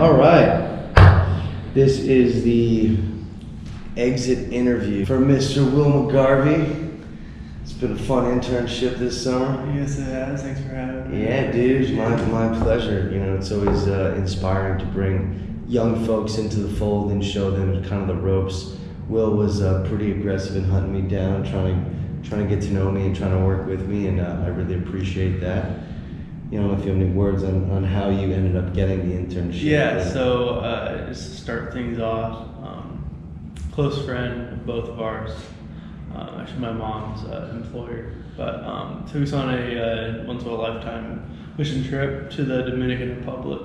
All right. This is the exit interview for Mr. Will McGarvey. It's been a fun internship this summer. Yes, it has. Thanks for having me. Yeah, dude, it's my pleasure. You know, it's always inspiring to bring young folks into the fold and show them kind of the ropes. Will was pretty aggressive in hunting me down, trying to get to know me and trying to work with me, and I really appreciate that. You know, if you have any words on how you ended up getting the internship. Yeah, so just to start things off, close friend of both of ours, actually my mom's employer, but took us on a once in a lifetime mission trip to the Dominican Republic,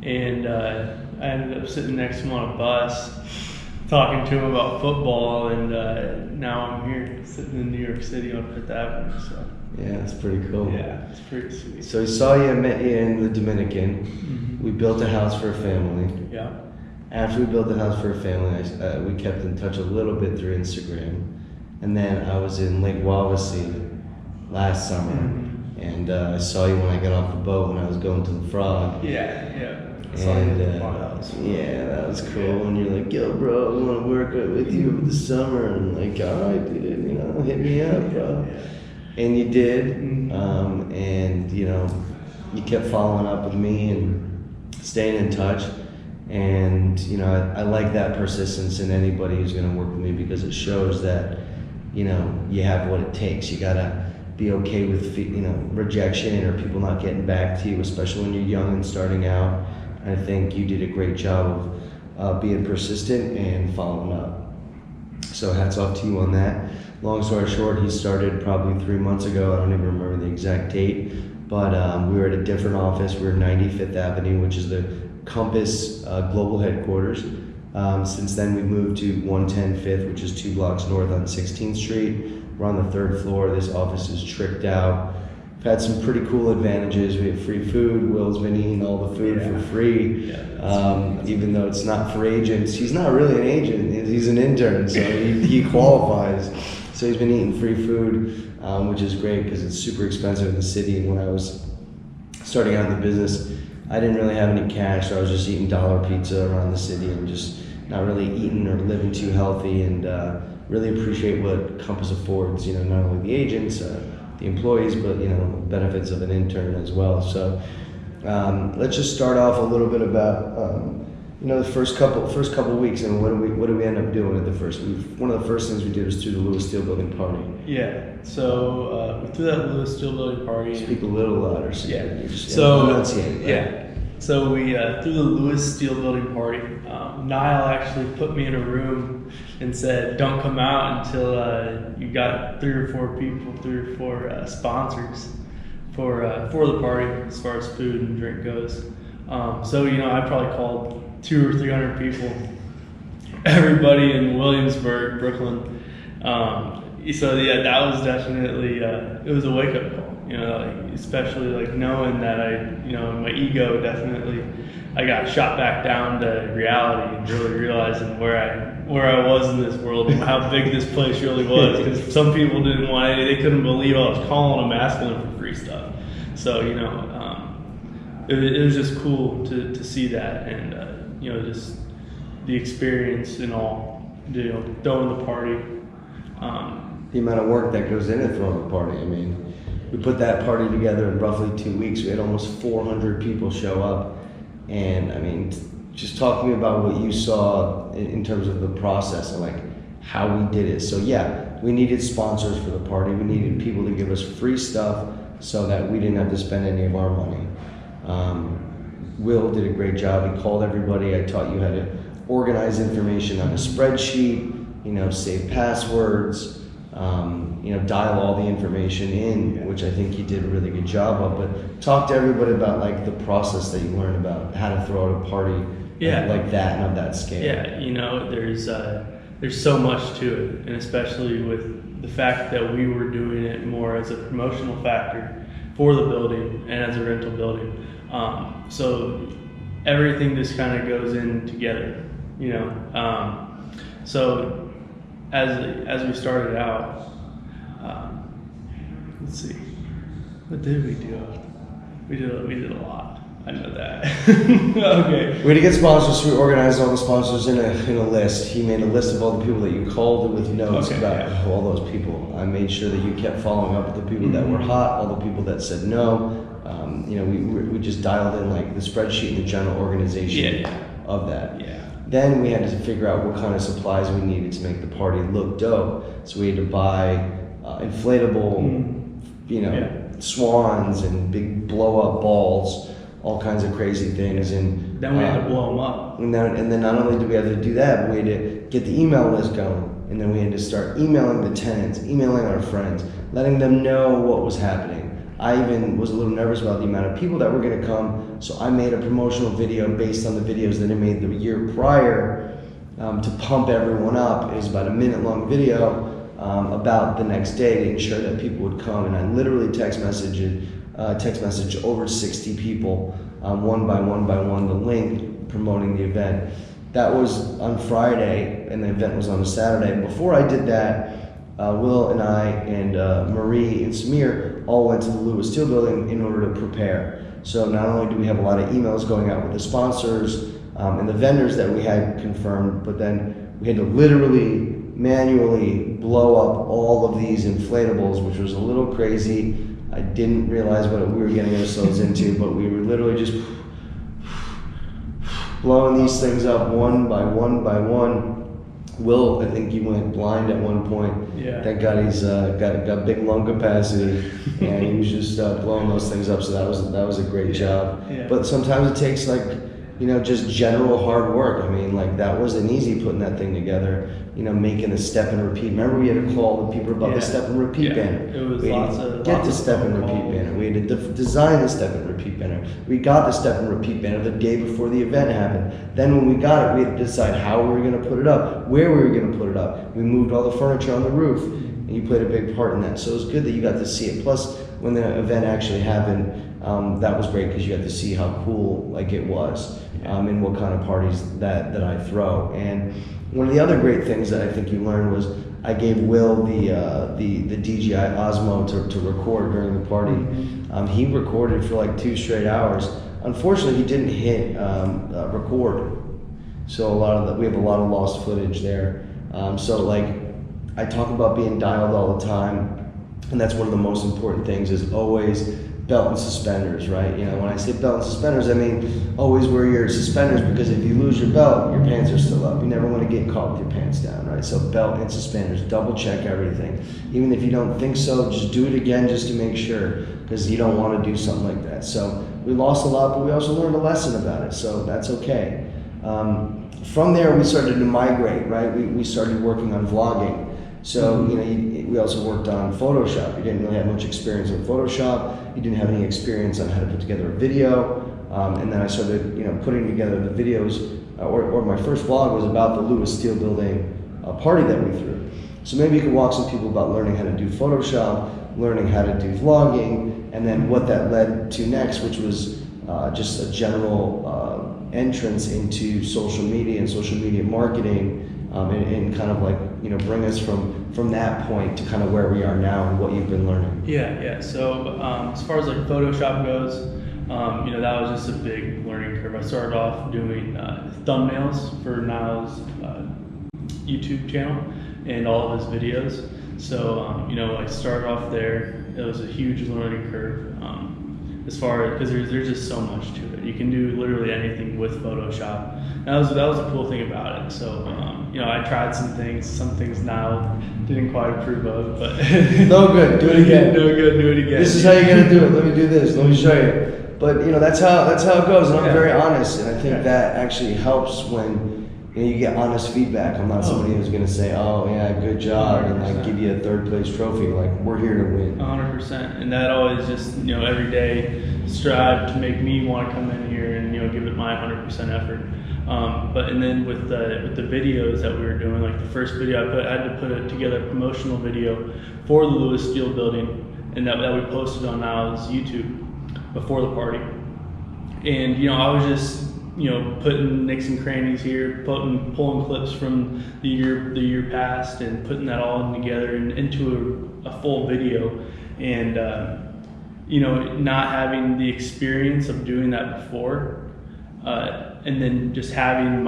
and I ended up sitting next to him on a bus, talking to him about football, and now I'm here sitting in New York City on Fifth Avenue. So. Yeah, it's pretty cool. Yeah, it's pretty sweet. So I saw you and met you in the Dominican. Mm-hmm. We built a house for a family. Yeah. After we built the house for a family, we kept in touch a little bit through Instagram. And then I was in Lake Wawasee last summer, mm-hmm. and I saw you when I got off the boat when I was going to the Frog. Yeah. And yeah, that was cool. And you're like, yo, bro, I want to work with you over the summer. And I'm like, all right, dude, you know, hit me up, bro. Yeah. And you did, mm-hmm. and you know, you kept following up with me and staying in touch. And you know, I like that persistence in anybody who's going to work with me, because it shows that, you know, you have what it takes. You gotta be okay with, you know, rejection or people not getting back to you, especially when you're young and starting out. I think you did a great job of being persistent and following up. So hats off to you on that. Long story short, he started probably 3 months ago. I don't even remember the exact date, but we were at a different office. We were 95th Avenue, which is the Compass global headquarters. Since then, we moved to 110 5th, which is 2 blocks north on 16th Street. We're on the 3rd floor. This office is tricked out. We've had some pretty cool advantages. We have free food. Will's been eating all the food for free, even though it's not for agents. He's not really an agent. He's an intern, so he qualifies. So he's been eating free food, which is great because it's super expensive in the city. And when I was starting out in the business, I didn't really have any cash, so I was just eating dollar pizza around the city and just not really eating or living too healthy. And really appreciate what Compass affords, you know, not only the agents, the employees, but you know, benefits of an intern as well. So let's just start off a little bit about you know, the first couple of weeks, and what do we end up doing at the first? One of the first things we did was through the Lewis Steel Building party. Yeah. So we threw that Lewis Steel Building party. Speak a little louder. So yeah. So right? Yeah. So we threw the Lewis Steel Building party. Nile actually put me in a room and said, "Don't come out until you got 3 or 4 sponsors for the party as far as food and drink goes." So you know, I probably called 200 or 300 people, everybody in Williamsburg, Brooklyn. So yeah, that was definitely it was a wake up call. You know, like, especially like knowing that my ego definitely, I got shot back down to reality and really realizing where I was in this world and how big this place really was. Because some people didn't want it; they couldn't believe I was calling them, asking them for free stuff. So you know. It was just cool to see that, and you know, just the experience and all, you know, throwing the party. The amount of work that goes into throwing a party. I mean, we put that party together in roughly 2 weeks. We had almost 400 people show up, and I mean, just talk to me about what you saw in terms of the process and like how we did it. So yeah, we needed sponsors for the party. We needed people to give us free stuff so that we didn't have to spend any of our money. Will did a great job. He called everybody. I taught you how to organize information on a spreadsheet, you know, save passwords, you know, dial all the information in, which I think he did a really good job of. But talk to everybody about like the process that you learned about how to throw out a party like that and of that scale. Yeah, you know, there's so much to it, and especially with the fact that we were doing it more as a promotional factor for the building and as a rental building. So everything just kind of goes in together, you know. So as we started out, let's see, what did we do? We did a lot. I know that. Okay. We had to get sponsors, so we organized all the sponsors in a list. He made a list of all the people that you called with notes about all those people. I made sure that you kept following up with the people that were hot, all the people that said no. We just dialed in like the spreadsheet and the general organization of that. Yeah. Then we had to figure out what kind of supplies we needed to make the party look dope. So we had to buy inflatable, swans and big blow-up balls, all kinds of crazy things. And then we had to blow them up. And then not only did we have to do that, but we had to get the email list going. And then we had to start emailing the tenants, emailing our friends, letting them know what was happening. I even was a little nervous about the amount of people that were going to come, so I made a promotional video based on the videos that I made the year prior to pump everyone up. It was about a minute-long video about the next day to ensure that people would come, and I literally text messaged over 60 people, one by one, the link promoting the event. That was on Friday, and the event was on a Saturday. Before I did that, Will and I and Marie and Samir all went to the Lewis Steel Building in order to prepare. So not only do we have a lot of emails going out with the sponsors and the vendors that we had confirmed, but then we had to literally manually blow up all of these inflatables, which was a little crazy. I didn't realize what we were getting ourselves into, but we were literally just blowing these things up one by one. Will, I think he went blind at one point. Yeah. Thank God he's got big lung capacity, and he was just blowing those things up. So that was a great job. Yeah. But sometimes it takes just general hard work. I mean, that wasn't easy putting that thing together. Making the step and repeat. Remember, we had to call the people about the step and repeat banner. It was we had to get the step and repeat banner. We had to design the step and repeat banner. We got the step and repeat banner the day before the event happened. Then when we got it, we had to decide how we were going to put it up, where we were going to put it up. We moved all the furniture on the roof, and you played a big part in that. So it was good that you got to see it. Plus, when the event actually happened, that was great because you got to see how cool it was, and what kind of parties that I throw. And one of the other great things that I think you learned was I gave Will the DJI Osmo to record during the party. He recorded for 2 straight hours. Unfortunately, he didn't hit record, so we have a lot of lost footage there. I talk about being dialed all the time, and that's one of the most important things is always belt and suspenders, right? When I say belt and suspenders, I mean always wear your suspenders, because if you lose your belt, your pants are still up. You never want to get caught with your pants down, right? So belt and suspenders, double check everything. Even if you don't think so, just do it again just to make sure, because you don't want to do something like that. So we lost a lot, but we also learned a lesson about it, so that's okay. From there, we started to migrate, right? We started working on vlogging. So, we also worked on Photoshop. You didn't really have much experience in Photoshop. You didn't have any experience on how to put together a video. And then I started, putting together the videos, or my first vlog was about the Lewis Steel Building party that we threw. So maybe you could walk some people about learning how to do Photoshop, learning how to do vlogging, and then what that led to next, which was just a general entrance into social media and social media marketing, and kind of bring us from that point to kind of where we are now and what you've been learning. Yeah. So as far as Photoshop goes, that was just a big learning curve. I started off doing thumbnails for Nile's YouTube channel and all of his videos. So I started off there. It was a huge learning curve. As far as, because there's just so much to it. You can do literally anything with Photoshop. And that was the cool thing about it. So I tried some things Nile didn't quite approve of, but no good. Do it again. No good. Do it again. This is how you're gonna do it. Let me do this. Let me show you. But that's how it goes. And I'm very honest, and I think that actually helps when you get honest feedback. I'm not somebody who's gonna say, "Oh yeah, good job," 100%. And give you a 3rd place trophy. We're here to win. 100%, and that always just every day strive to make me want to come in here and give it my 100% effort. And then with the videos that we were doing, the first video I had to put together a promotional video for the Lewis Steel Building, and that we posted on Nile's YouTube before the party. And I was just putting nicks and crannies here, pulling clips from the year past, and putting that all together into a full video. And not having the experience of doing that before, and then just having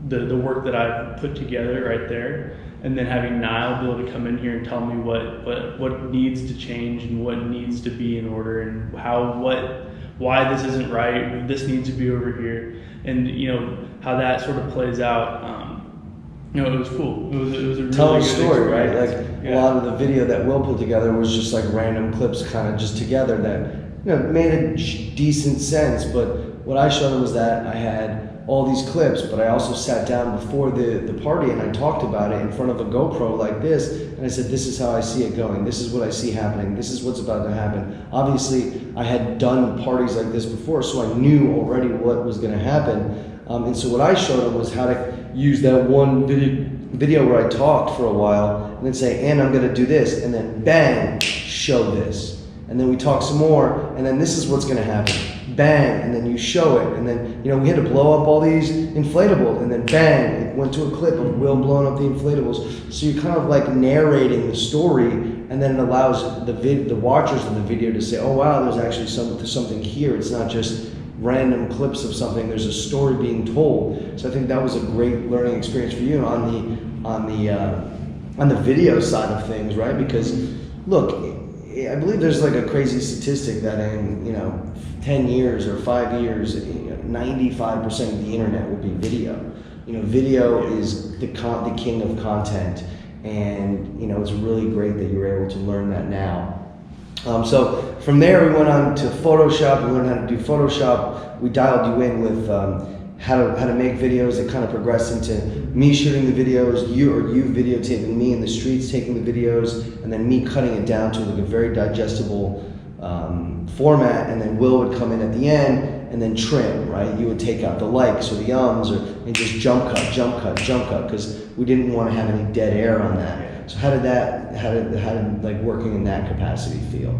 the work that I've put together right there, and then having Nile be able to come in here and tell me what needs to change and what needs to be in order, and why this isn't right, this needs to be over here, and how that sort of plays out. It was cool. It was a really Tell a good story, right? experience. Like Yeah. a lot of the video that Will put together was just like random clips, kind of just together that made a decent sense. But what I showed him was that I had all these clips, but I also sat down before the party and I talked about it in front of a GoPro like this, and I said, this is how I see it going. This is what I see happening. This is what's about to happen. Obviously, I had done parties like this before, so I knew already what was going to happen. And so what I showed him was how to use that one video where I talked for a while and then say, and I'm going to do this, and then bang, show this. And then we talk some more, and then this is what's going to happen. Bang, and then you show it, and then we had to blow up all these inflatables, and then bang, it went to a clip of Will blowing up the inflatables. So you're kind of like narrating the story, and then it allows the watchers of the video to say, oh wow, there's actually something here. It's not just random clips of something. There's a story being told. So I think that was a great learning experience for you on the video side of things, right? Because look, I believe there's like a crazy statistic that in 10 years or 5 years, 95% of the internet will be video. Video is the king of content, and it's really great that you're able to learn that now. So from there we went on to Photoshop. We learned how to do Photoshop. We dialed you in with how to make videos. It kind of progressed into me shooting the videos, you videotaping me in the streets taking the videos, and then me cutting it down to like a very digestible format, and then Will would come in at the end and then trim, right? You would take out the likes or the ums and just jump cut, because we didn't want to have any dead air on that. So how did like working in that capacity feel?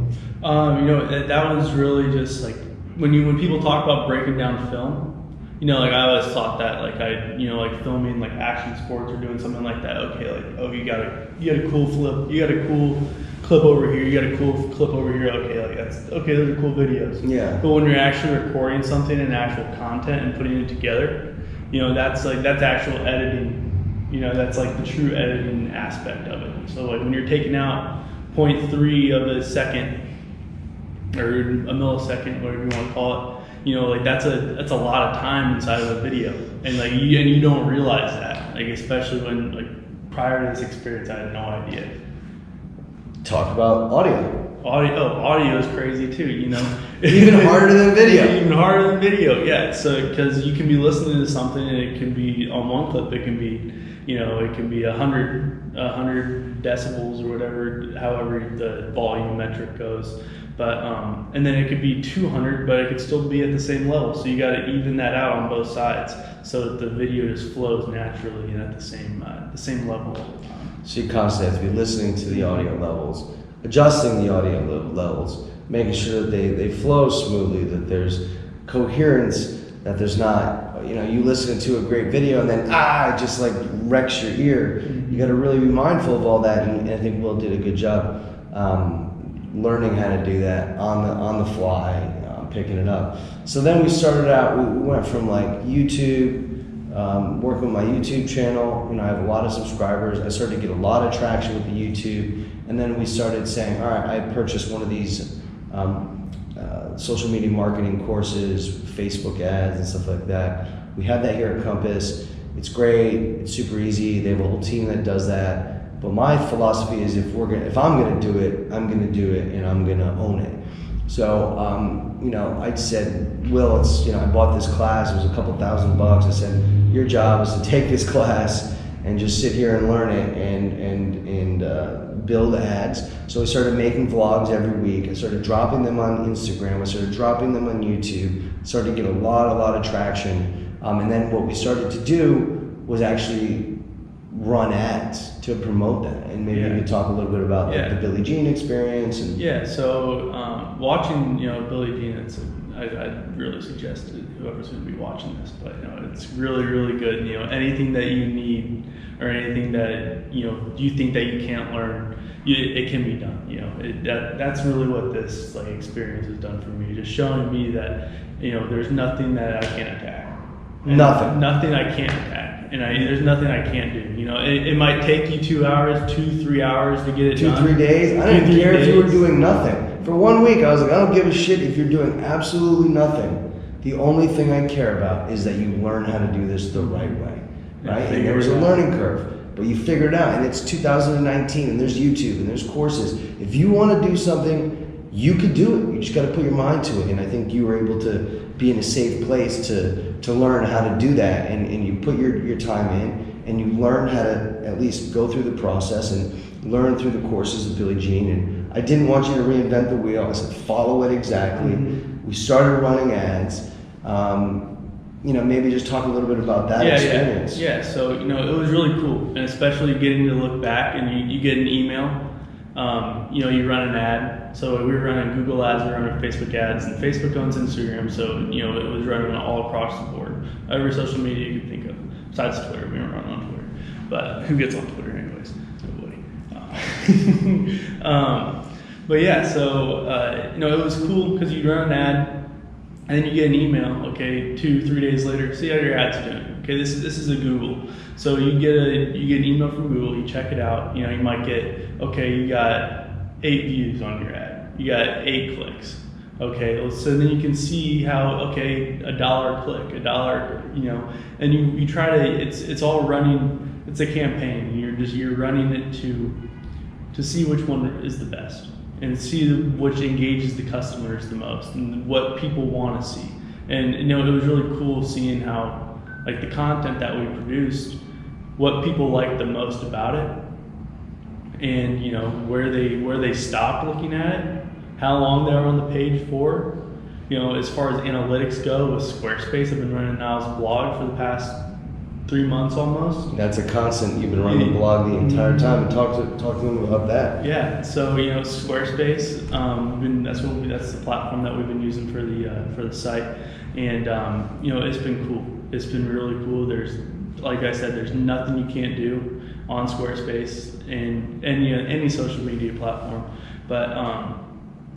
That was really just like when people talk about breaking down film, like I always thought that like like filming like action sports or doing something like that. Okay, like you got a cool flip, you got a cool clip over here, you got a cool clip over here. Okay, like those are cool videos. Yeah. But when you're actually recording something and actual content and putting it together, that's actual editing. That's like the true editing aspect of it. So like when you're taking out 0.3 of a second or a millisecond, whatever you want to call it, that's a lot of time inside of a video, and like you don't realize that, like especially when like prior to this experience I had no idea. Talk about audio. Audio is crazy too, Even harder than video. Even harder than video, yeah. So because you can be listening to something and it can be on one clip, it can be, it can be 100 decibels or whatever, however the volume metric goes. But and then it could be 200, but it could still be at the same level. So you got to even that out on both sides so that the video just flows naturally and at the same level all the time. So you constantly have to be listening to the audio levels, adjusting the audio levels, making sure that they flow smoothly, that there's coherence, that there's not, you listen to a great video and then it just like wrecks your ear. You got to really be mindful of all that, and I think Will did a good job learning how to do that on the fly, picking it up. So then we started out. We went from like YouTube. Working with my YouTube channel, I have a lot of subscribers. I started to get a lot of traction with the YouTube, and then we started saying, all right, I purchased one of these social media marketing courses, Facebook ads and stuff like that. We have that here at Compass. It's great. It's super easy. They have a whole team that does that. But my philosophy is if I'm gonna do it, I'm gonna do it, and I'm gonna own it. So, I said, Will, I bought this class. It was a couple $1,000. I said, your job is to take this class and just sit here and learn it and build ads. So I started making vlogs every week. I started dropping them on Instagram. I started dropping them on YouTube. Started to get a lot of traction. And then what we started to do was actually run ads to promote that. And maybe you could talk a little bit about like, the Billie Jean experience. So watching Billie Jean, I'd really suggest to whoever's going to be watching this. But it's really, really good. Anything that you need or anything that you think that you can't learn, it can be done. That's really what this experience has done for me. Just showing me that there's nothing that I can't attack. Nothing I can't attack. And there's nothing I can't do. It might take you 2 hours, 2-3 hours to get it done. 2-3 days? I didn't care if you were doing nothing. For 1 week, I was like, I don't give a shit if you're doing absolutely nothing. The only thing I care about is that you learn how to do this the right way, right? And there was a learning curve, but you figure it out. And it's 2019, and there's YouTube, and there's courses. If you want to do something, you could do it. You just got to put your mind to it. And I think you were able to be in a safe place to learn how to do that. And you put your time in, and you learn how to at least go through the process and learn through the courses of Billie Jean. And I didn't want you to reinvent the wheel. I said, follow it exactly. Mm-hmm. We started running ads. Maybe just talk a little bit about that experience. Yeah. So, it was really cool. And especially getting to look back and you get an email. You run an ad. So we were running Google ads, we were running Facebook ads, and Facebook owns Instagram. So, it was running all across the board. Every social media you could think of. Besides Twitter, we weren't running on Twitter. But who gets on Twitter anyways? Nobody. But yeah, so, it was cool because you run an ad, and then you get an email, okay, 2-3 days later, see how your ad's doing. Okay, this is a Google. So you get an email from Google, you check it out, you might get, okay, you got 8 views on your ad. You got 8 clicks. Okay, so then you can see how, okay, $1 a click, $1, and you try to, it's all running, it's a campaign. You're running it to see which one is the best and see which engages the customers the most and what people want to see. And it was really cool seeing how the content that we produced, what people liked the most about it, and where they stopped looking at it, how long they were on the page for. As far as analytics go with Squarespace, I've been running Nile's blog for the past 3 months almost. That's a constant. You've been running the blog the entire time. And talk to them about that. Yeah. So Squarespace. That's the platform that we've been using for the site, and it's been cool. It's been really cool. Like I said, there's nothing you can't do on Squarespace and any social media platform. But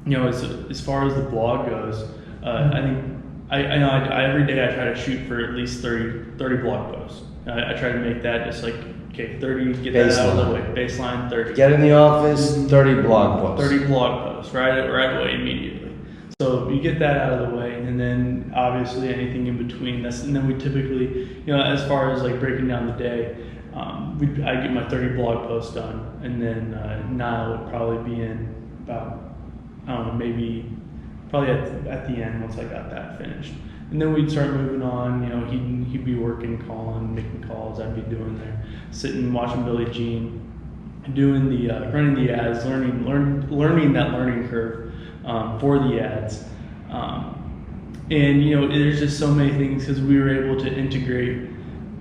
as far as the blog goes, I think I every day I try to shoot for at least 30 blog posts. I try to make that just 30, get that out of the way. Baseline 30. Get in the office, 30 blog posts. 30 blog posts right away immediately. So you get that out of the way, and then obviously anything in between. And then we typically, as far as breaking down the day, I get my 30 blog posts done, and then Nile would probably be in about, I don't know, maybe probably at the end once I got that finished. And then we'd start moving on. He'd be working, calling, making calls. I'd be doing there, sitting, watching Billie Jean, doing the running the ads, learning that learning curve for the ads. And there's just so many things because we were able to integrate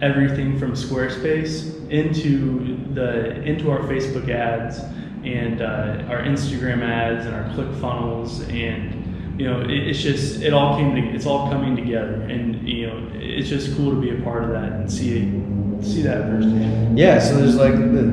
everything from Squarespace into our Facebook ads and our Instagram ads and our ClickFunnels, and it's all coming together, and it's just cool to be a part of that and see that firsthand. Yeah, so there's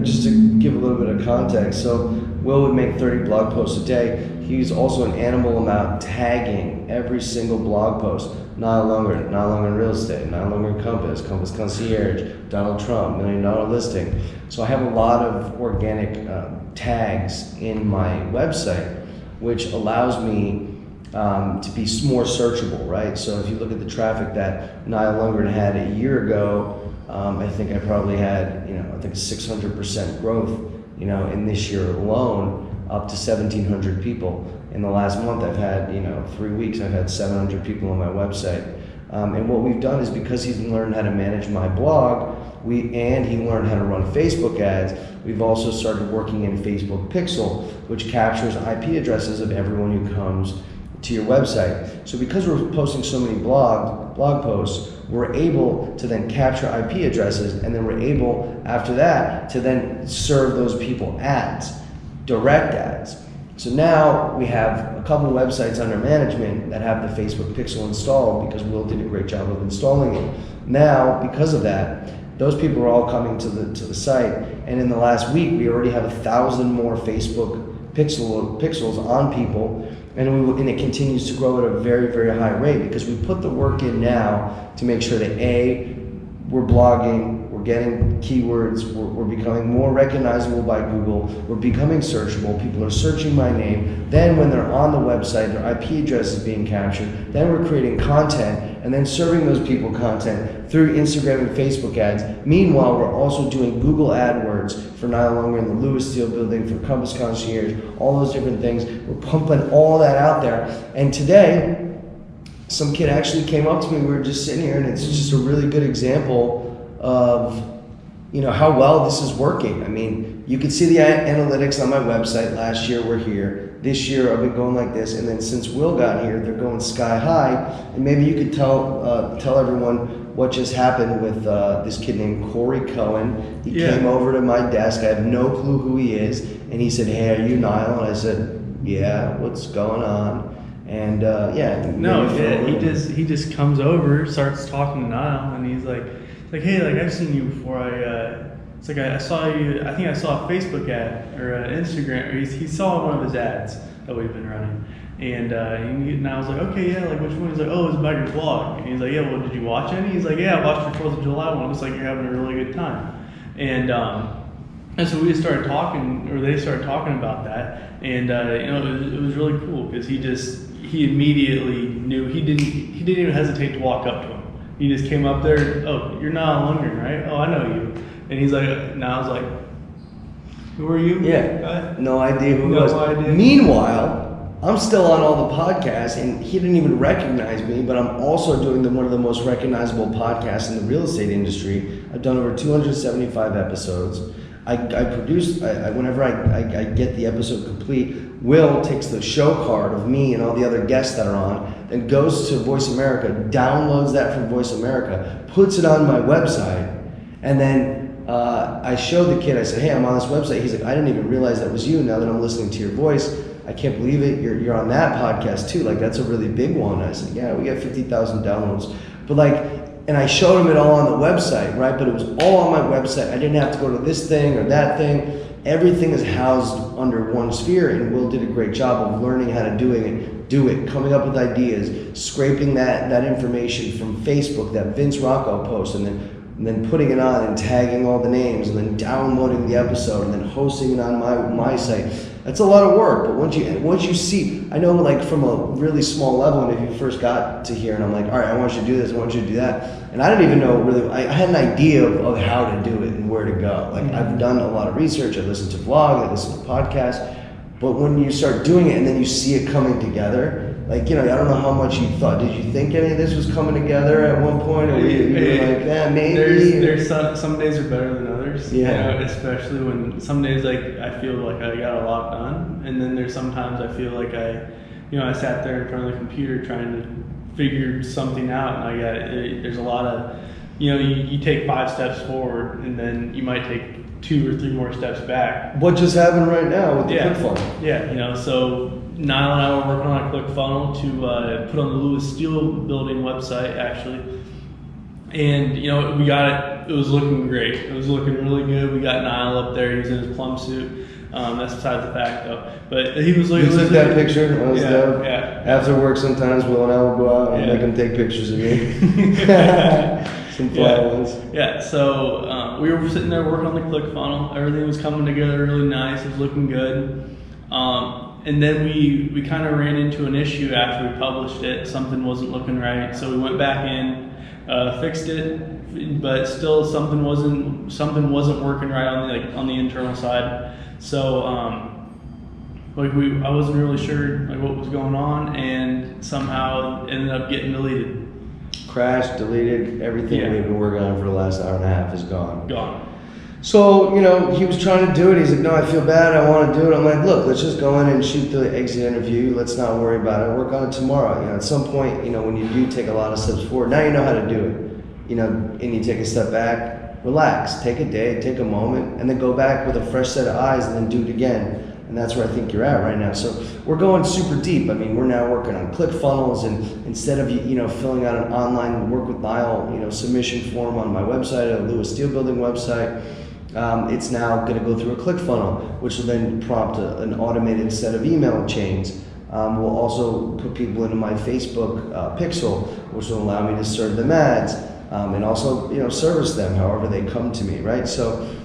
just to give a little bit of context. So Will would make 30 blog posts a day. He's also an animal about tagging every single blog post. Nile Lundgren, Nile Lundgren Real Estate, Nile Lundgren Compass, Compass Concierge, Donald Trump, $1 Million Listing. So I have a lot of organic tags in my website, which allows me to be more searchable, right? So if you look at the traffic that Nile Lundgren had a year ago, I think I probably had, 600% growth, in this year alone, up to 1,700 people. In the last month, I've had, 3 weeks, I've had 700 people on my website. And what we've done is, because he's learned how to manage my blog, and he learned how to run Facebook ads, we've also started working in Facebook Pixel, which captures IP addresses of everyone who comes to your website. So because we're posting so many blog posts, we're able to then capture IP addresses, and then we're able, after that, to then serve those people ads, direct ads. So now we have a couple websites under management that have the Facebook pixel installed because Will did a great job of installing it. Now, because of that, those people are all coming to the site, and in the last week, we already have 1,000 more Facebook pixels on people, and it continues to grow at a very, very high rate because we put the work in now to make sure that we're blogging, we're getting keywords, we're becoming more recognizable by Google, we're becoming searchable, people are searching my name. Then when they're on the website, their IP address is being captured, then we're creating content and then serving those people content through Instagram and Facebook ads. Meanwhile, we're also doing Google AdWords for Nile Lundgren, the Lewis Steel Building, for Compass Concierge, all those different things. We're pumping all that out there. And today, some kid actually came up to me, we were just sitting here, and it's just a really good example of how well this is working. I mean, you can see the analytics on my website. Last year we're here. This year I've been going like this, and then since Will got here, they're going sky high. And maybe you could tell everyone what just happened with this kid named Corey Cohen. He came over to my desk. I have no clue who he is, and he said, "Hey, are you Nile?" And I said, "Yeah, what's going on?" And he just comes over, starts talking to Nile, and he's like, "Hey, I've seen you before. I saw you. I think I saw a Facebook ad or an Instagram. Or he saw one of his ads that we've been running." And I was like, "Okay, yeah, which one?" He's like, "Oh, it's about your blog." And he's like, "Yeah, well, did you watch any?" He's like, "Yeah, I watched your 4th of July one. It looks like you're having a really good time." And so we started talking, or they started talking about that, and it was really cool because he immediately knew. He didn't even hesitate to walk up to him. He just came up there. "Oh, you're Nile Lundgren, right? Oh, I know you." And he's like, "Now I was like, who are you?" Yeah, no idea who it was. No idea. Meanwhile, I'm still on all the podcasts, and he didn't even recognize me, but I'm also doing one of the most recognizable podcasts in the real estate industry. I've done over 275 episodes. I produce, whenever I get the episode complete, Will takes the show card of me and all the other guests that are on, and goes to Voice America, downloads that from Voice America, puts it on my website, and then I showed the kid, I said, "Hey, I'm on this website." He's like, "I didn't even realize that was you. Now that I'm listening to your voice, I can't believe it. You're on that podcast too. That's a really big one." I said, "Yeah, we got 50,000 downloads." But and I showed him it all on the website, right? But it was all on my website. I didn't have to go to this thing or that thing. Everything is housed under one sphere, and Will did a great job of learning how to do it, coming up with ideas, scraping that information from Facebook that Vince Rocco posts, and then putting it on and tagging all the names, and then downloading the episode, and then hosting it on my site. That's a lot of work, but once you see, I know from a really small level, and if you first got to here, and I'm like, all right, I want you to do this, I want you to do that, and I didn't even know really, I had an idea of how to do it and where to go. I've done a lot of research, I listened to vlogs, I listened to podcasts, but when you start doing it and then you see it coming together, I don't know how much you thought. Did you think any of this was coming together at one point, or were you like, "Yeah, maybe"? There's some days are better than others. Yeah. Especially when some days I feel like I got a lot done, and then there's sometimes I feel like I sat there in front of the computer trying to figure something out, and there's a lot of you take 5 steps forward, and then you might take 2 or 3 more steps back. What just happened right now with the ClickFunnels? Yeah, so Nile and I were working on a ClickFunnel to put on the Lewis Steel Building website, actually. And, we got it. It was looking great. It was looking really good. We got Nile up there. He was in his plum suit. That's besides the fact, though. But he was like... You took that picture? That was dope. Yeah. After work, sometimes Will and I will go out and make him take pictures of me. Some fly ones. Yeah, so we were sitting there working on the ClickFunnel. Everything was coming together really nice. It was looking good. And then we kind of ran into an issue after we published it. Something wasn't looking right, so we went back in, fixed it, but still something wasn't working right on the internal side. So I wasn't really sure what was going on, and somehow it ended up getting deleted. Crashed, deleted, everything we've been working on for the last hour and a half is gone. So, he was trying to do it. He's like, "No, I feel bad. I want to do it." I'm like, "Look, let's just go in and shoot the exit interview. Let's not worry about it. I'll work on it tomorrow." At some point, when you do take a lot of steps forward, now you know how to do it. And you take a step back, relax, take a day, take a moment, and then go back with a fresh set of eyes and then do it again. and that's where I think you're at right now. So we're going super deep. I mean, we're now working on ClickFunnels, and instead of filling out an online Work with Nile submission form on my website, a Lewis Steel Building website, it's now going to go through a ClickFunnel, which will then prompt an automated set of email chains. We'll also put people into my Facebook pixel, which will allow me to serve them ads, and also service them however they come to me, right? So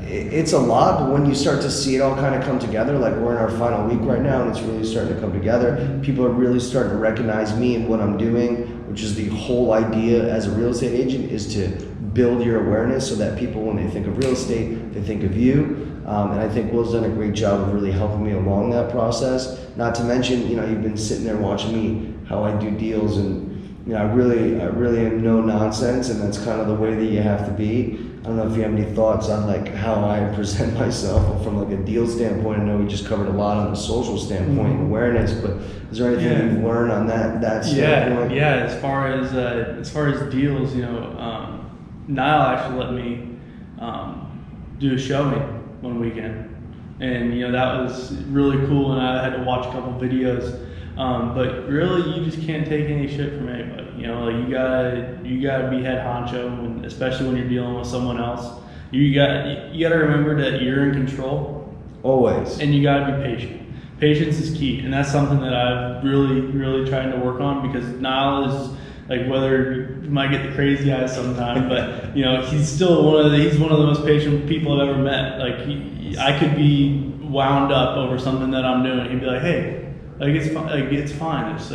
it's a lot, but when you start to see it all kind of come together, like we're in our final week right now, and it's really starting to come together. People are really starting to recognize me and what I'm doing, which is the whole idea as a real estate agent, is to build your awareness so that people, when they think of real estate, they think of you. And I think Will's done a great job of really helping me along that process. Not to mention, you've been sitting there watching me, how I do deals, and I really am no nonsense, and that's kind of the way that you have to be. I don't know if you have any thoughts on like how I present myself from like a deal standpoint. I know we just covered a lot on the social standpoint and awareness, but is there anything you've learned on that standpoint? Yeah. As far as deals, Nile actually let me do a showing one weekend, and that was really cool. And I had to watch a couple videos. But really, you just can't take any shit from anybody. Like you gotta be head honcho, especially when you're dealing with someone else. You gotta remember that you're in control Always. and you gotta be patient. Patience is key, and that's something that I've really trying to work on, because Nile is like, whether you might get the crazy eyes sometime, but he's still he's one of the most patient people I've ever met. Like I could be wound up over something that I'm doing. He'd be like, hey. Like it's fine. It's